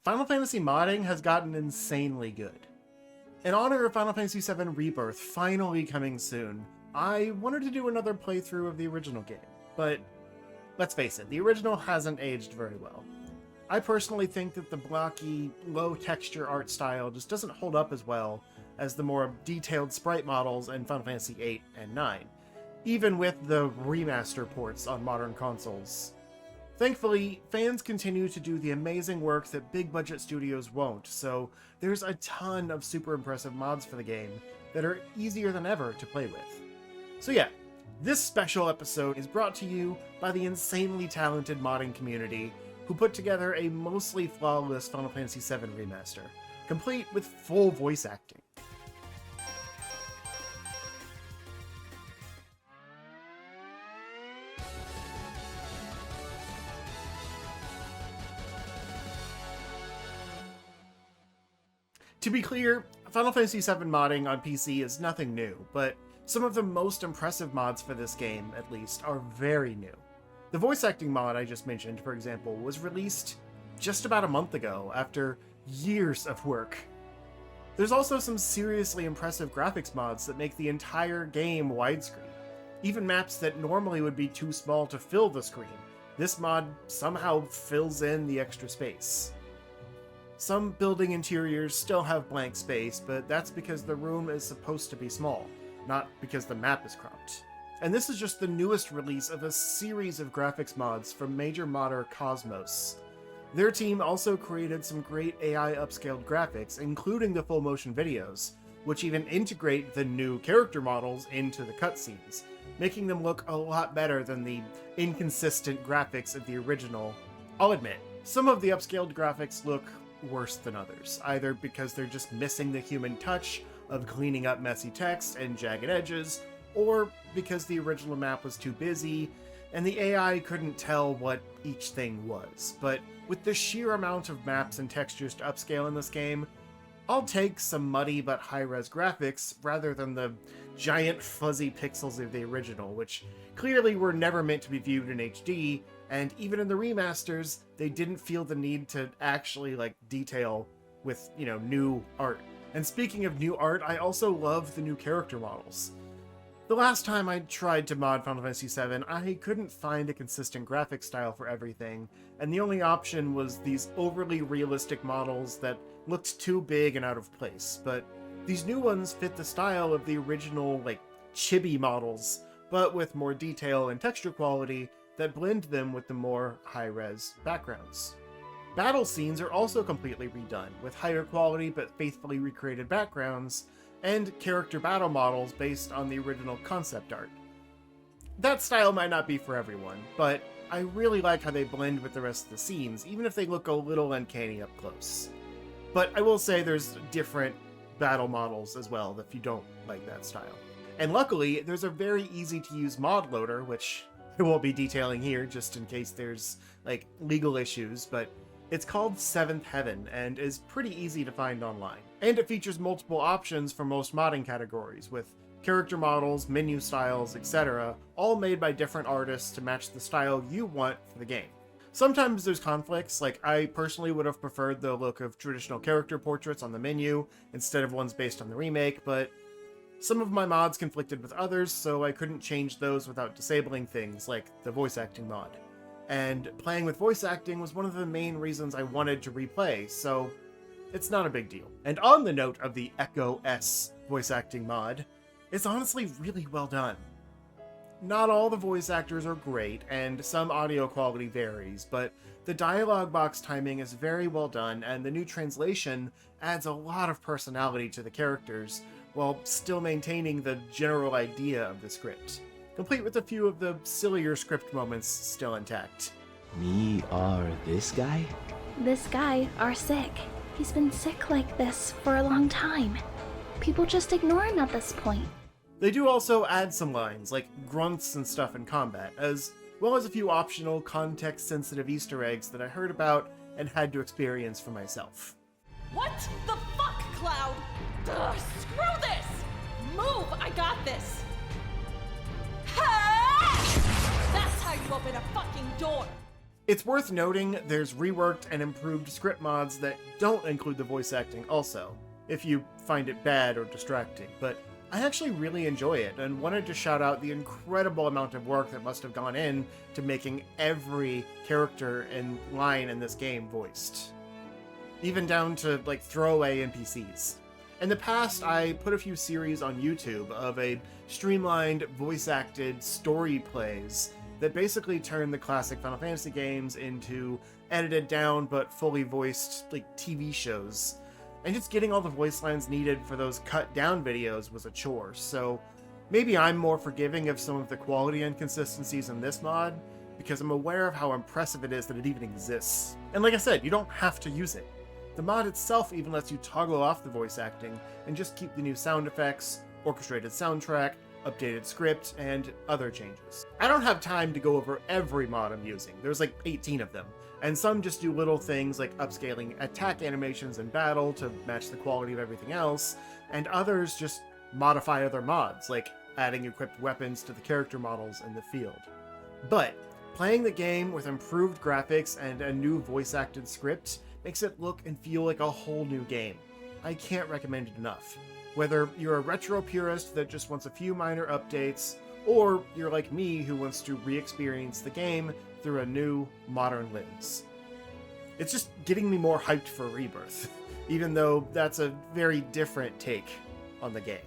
Final Fantasy modding has gotten insanely good. In honor of Final Fantasy VII Rebirth finally coming soon, I wanted to do another playthrough of the original game, but let's face it, the original hasn't aged very well. I personally think that the blocky, low-texture art style just doesn't hold up as well as the more detailed sprite models in Final Fantasy VIII and IX, even with the remaster ports on modern consoles. Thankfully, fans continue to do the amazing work that big-budget studios won't, so there's a ton of super impressive mods for the game that are easier than ever to play with. So yeah, this special episode is brought to you by the insanely talented modding community who put together a mostly flawless Final Fantasy VII Remaster, complete with full voice acting. To be clear, Final Fantasy VII modding on PC is nothing new, but some of the most impressive mods for this game, at least, are very new. The voice acting mod I just mentioned, for example, was released just about a month ago, after years of work. There's also some seriously impressive graphics mods that make the entire game widescreen. Even maps that normally would be too small to fill the screen, this mod somehow fills in the extra space. Some building interiors still have blank space, but that's because the room is supposed to be small, not because the map is cropped. And this is just the newest release of a series of graphics mods from major modder Cosmos. Their team also created some great AI upscaled graphics, including the full motion videos, which even integrate the new character models into the cutscenes, making them look a lot better than the inconsistent graphics of the original. I'll admit, some of the upscaled graphics look worse than others, either because they're just missing the human touch of cleaning up messy text and jagged edges, or because the original map was too busy and the AI couldn't tell what each thing was. But with the sheer amount of maps and textures to upscale in this game, I'll take some muddy but high-res graphics rather than the giant fuzzy pixels of the original, which clearly were never meant to be viewed in HD, and even in the remasters, they didn't feel the need to actually, detail with, new art. And speaking of new art, I also love the new character models. The last time I tried to mod Final Fantasy VII, I couldn't find a consistent graphic style for everything, and the only option was these overly realistic models that looked too big and out of place. But these new ones fit the style of the original, chibi models, but with more detail and texture quality that blend them with the more high-res backgrounds. Battle scenes are also completely redone, with higher quality but faithfully recreated backgrounds, and character battle models based on the original concept art. That style might not be for everyone, but I really like how they blend with the rest of the scenes, even if they look a little uncanny up close. But I will say there's different battle models as well if you don't like that style. And luckily, there's a very easy-to-use mod loader, which I won't be detailing here just in case there's, legal issues, but it's called Seventh Heaven and is pretty easy to find online. And it features multiple options for most modding categories, with character models, menu styles, etc., all made by different artists to match the style you want for the game. Sometimes there's conflicts, I personally would have preferred the look of traditional character portraits on the menu instead of ones based on the remake, but some of my mods conflicted with others, so I couldn't change those without disabling things like the voice acting mod. And playing with voice acting was one of the main reasons I wanted to replay, so it's not a big deal. And on the note of the Echo S voice acting mod, it's honestly really well done. Not all the voice actors are great, and some audio quality varies, but the dialogue box timing is very well done, and the new translation adds a lot of personality to the characters, while still maintaining the general idea of the script, complete with a few of the sillier script moments still intact. Me are this guy? This guy are sick. He's been sick like this for a long time. People just ignore him at this point. They do also add some lines, like grunts and stuff in combat, as well as a few optional context-sensitive Easter eggs that I heard about and had to experience for myself. What the fuck, Cloud? Ugh, screw this! Move, I got this! Ha! That's how you open a fucking door! It's worth noting there's reworked and improved script mods that don't include the voice acting also, if you find it bad or distracting, but I actually really enjoy it and wanted to shout out the incredible amount of work that must have gone in to making every character and line in this game voiced. Even down to, like, throwaway NPCs. In the past, I put a few series on YouTube of a streamlined, voice-acted story plays that basically turn the classic Final Fantasy games into edited down but fully voiced, like, TV shows. And just getting all the voice lines needed for those cut down videos was a chore, so maybe I'm more forgiving of some of the quality inconsistencies in this mod, because I'm aware of how impressive it is that it even exists. And like I said, you don't have to use it. The mod itself even lets you toggle off the voice acting and just keep the new sound effects, orchestrated soundtrack, updated script, and other changes. I don't have time to go over every mod I'm using, there's like 18 of them, and some just do little things like upscaling attack animations in battle to match the quality of everything else, and others just modify other mods, like adding equipped weapons to the character models in the field. But playing the game with improved graphics and a new voice-acted script makes it look and feel like a whole new game. I can't recommend it enough. Whether you're a retro purist that just wants a few minor updates, or you're like me who wants to re-experience the game through a new, modern lens. It's just getting me more hyped for Rebirth, even though that's a very different take on the game.